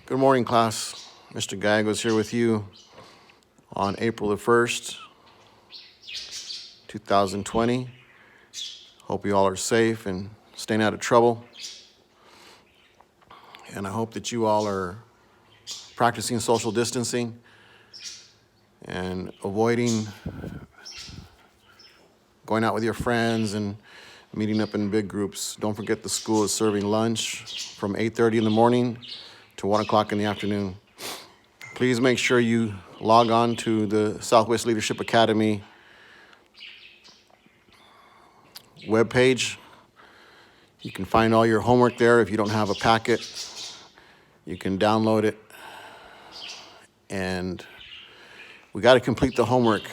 Good morning, class. Mr. Gallegos here with you on April the 1st, 2020. Hope you all are safe and staying out of trouble. And I hope that you all are practicing social distancing and avoiding going out with your friends and meeting up in big groups. Don't forget the school is serving lunch from 8:30 in the morning to 1 o'clock in the afternoon. Please make sure you log on to the Southwest Leadership Academy webpage. You can find all your homework there. If you don't have a packet, you can download it. And we got to complete the homework,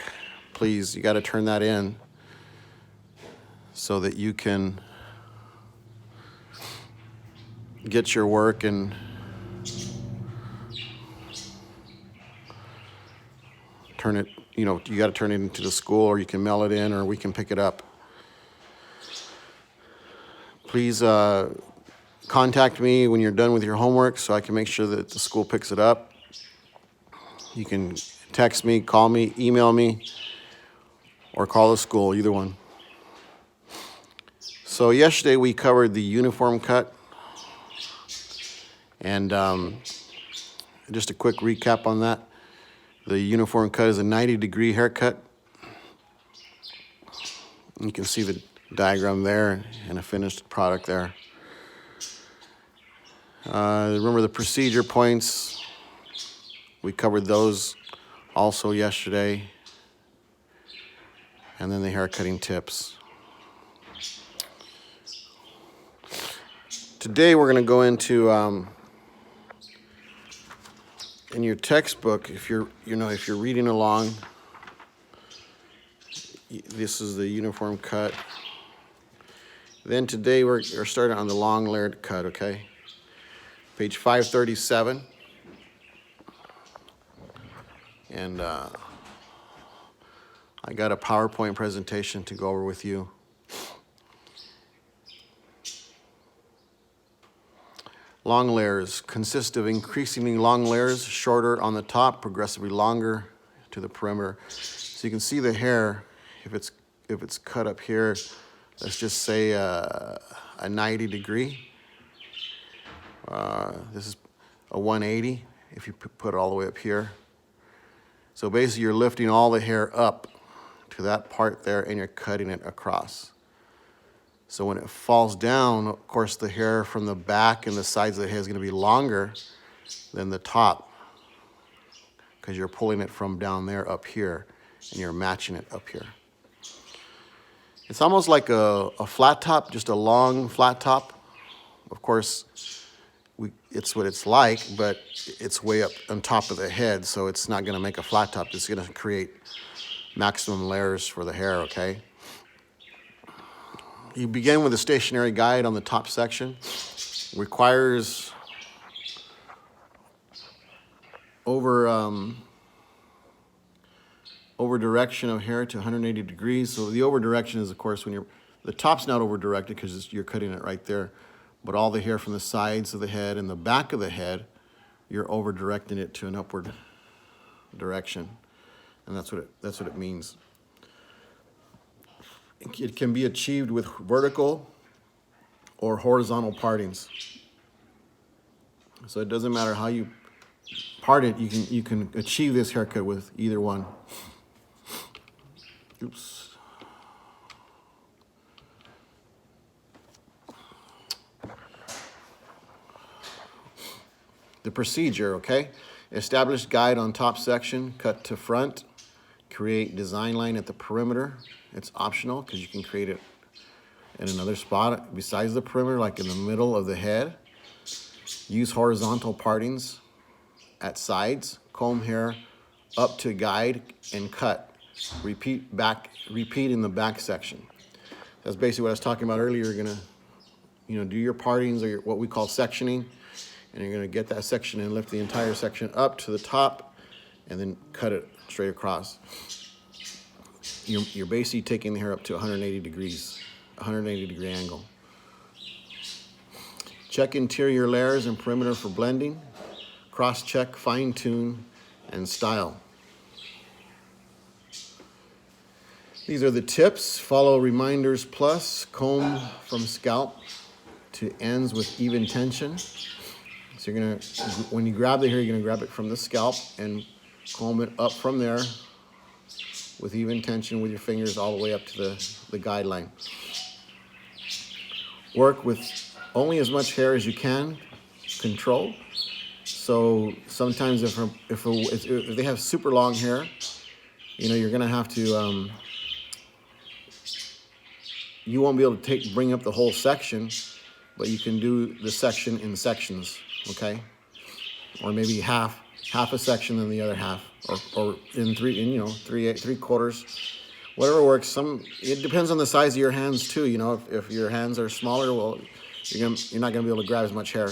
please. You got to turn that in so that you can get your work and turn it, you got to turn it into the school, or you can mail it in, or we can pick it up. Please contact me when you're done with your homework so I can make sure that the school picks it up. You can text me, call me, email me, or call the school, either one. So yesterday we covered the uniform cut, and just a quick recap on that. The uniform cut is a 90-degree haircut. You can see the diagram there and a finished product there. Remember the procedure points. We covered those also yesterday. And then the haircutting tips. Today we're going to go into in your textbook, if you're reading along, this is the uniform cut. Then today we're starting on the long layered cut, okay? Page 537. And I got a PowerPoint presentation to go over with you. Long layers consist of increasingly long layers, shorter on the top, progressively longer to the perimeter. So you can see the hair, if it's cut up here, let's just say a 90-degree. This is a 180 if you put it all the way up here. So basically you're lifting all the hair up to that part there and you're cutting it across. So when it falls down, of course, the hair from the back and the sides of the head is going to be longer than the top because you're pulling it from down there up here and you're matching it up here. It's almost like a flat top, just a long flat top. Of course, it's what it's like, but it's way up on top of the head, so it's not going to make a flat top. It's going to create maximum layers for the hair, okay? You begin with a stationary guide on the top section. Requires over direction of hair to 180 degrees. So the over direction is, of course, when the top's not over directed because you're cutting it right there, but all the hair from the sides of the head and the back of the head, you're over directing it to an upward direction, and that's what it means. It can be achieved with vertical or horizontal partings. So it doesn't matter how you part it, you can achieve this haircut with either one. Oops. The procedure, okay? Establish guide on top section, cut to front, create design line at the perimeter. It's optional because you can create it in another spot besides the perimeter, like in the middle of the head. Use horizontal partings at sides, comb hair up to guide and cut. Repeat in the back section. That's basically what I was talking about earlier. You're gonna, do your partings or what we call sectioning, and you're gonna get that section and lift the entire section up to the top, and then cut it straight across. You're basically taking the hair up to 180 degrees, 180 degree angle. Check interior layers and perimeter for blending. cross-check, fine-tune, and style. These are the tips. Follow reminders plus, comb from scalp to ends with even tension. So you're gonna, when you grab the hair, you're gonna grab it from the scalp and comb it up from there with even tension with your fingers all the way up to the guideline. Work with only as much hair as you can control. So sometimes if they have super long hair, you know, you're gonna have to, you won't be able to bring up the whole section, but you can do the section in sections, okay? Or maybe half a section and the other half, or in three quarters, whatever works. It depends on the size of your hands too. You know, if your hands are smaller, well, you're not gonna be able to grab as much hair.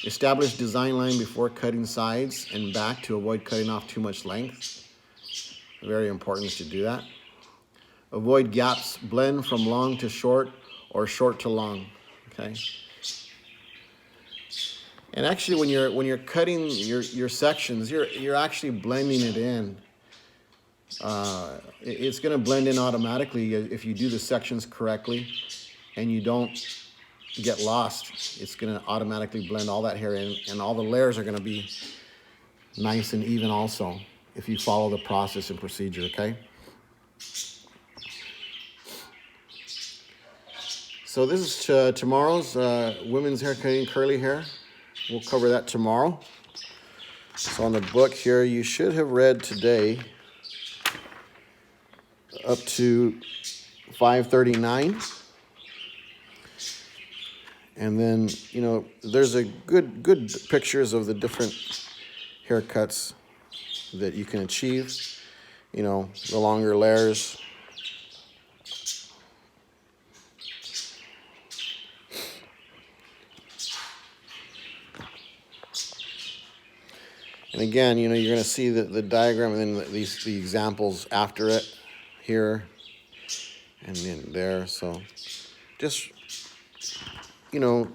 Establish design line before cutting sides and back to avoid cutting off too much length. Very important to do that. Avoid gaps. Blend from long to short or short to long. Okay. And actually, when you're cutting your sections, you're actually blending it in. It's going to blend in automatically if you do the sections correctly, and you don't get lost. It's going to automatically blend all that hair in, and all the layers are going to be nice and even also if you follow the process and procedure. Okay. So this is tomorrow's women's hair cutting curly hair. We'll cover that tomorrow. So on the book here, you should have read today up to 539. And then, you know, there's a good pictures of the different haircuts that you can achieve. You know, the longer layers. And again, you know, you're going to see the diagram and then the examples after it here and then there. So just, you know,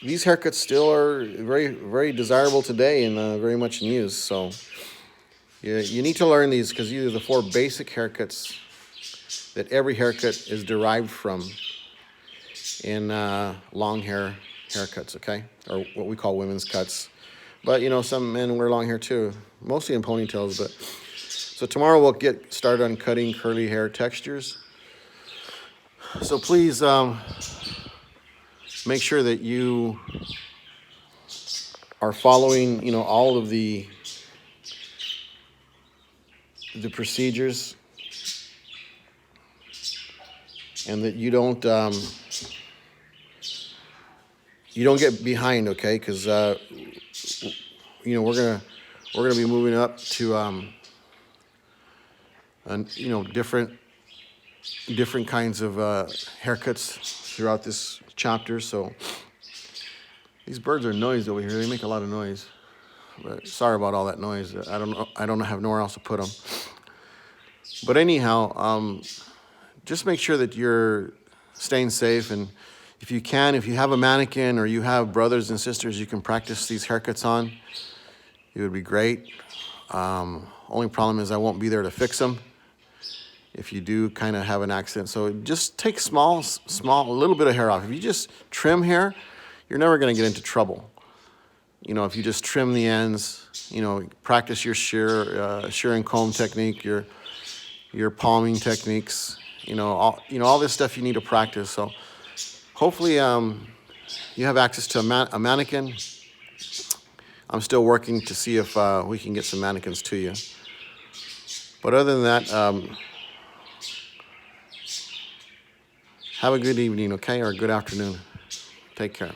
these haircuts still are very, very desirable today and very much in use. So you need to learn these because these are the 4 basic haircuts that every haircut is derived from in long hair haircuts, okay? Or what we call women's cuts. But, you know, some men wear long hair too, mostly in ponytails. But so tomorrow we'll get started on cutting curly hair textures. So please make sure that you are following, you know, all of the procedures, and that you don't get behind, okay? Because you know, we're gonna be moving up to you know, different kinds of haircuts throughout this chapter. So these birds are noisy over here. They make a lot of noise. But sorry about all that noise. I don't have nowhere else to put them. But anyhow, just make sure that you're staying safe, and if you have a mannequin or you have brothers and sisters you can practice these haircuts on, it would be great. Only problem is I won't be there to fix them if you do kind of have an accident. So just take a little bit of hair off. If you just trim hair, you're never going to get into trouble. You know, if you just trim the ends, you know, practice your shear and comb technique, your palming techniques, you know, all this stuff you need to practice. So hopefully you have access to a mannequin. I'm still working to see if we can get some mannequins to you. But other than that, have a good evening, okay, or a good afternoon. Take care.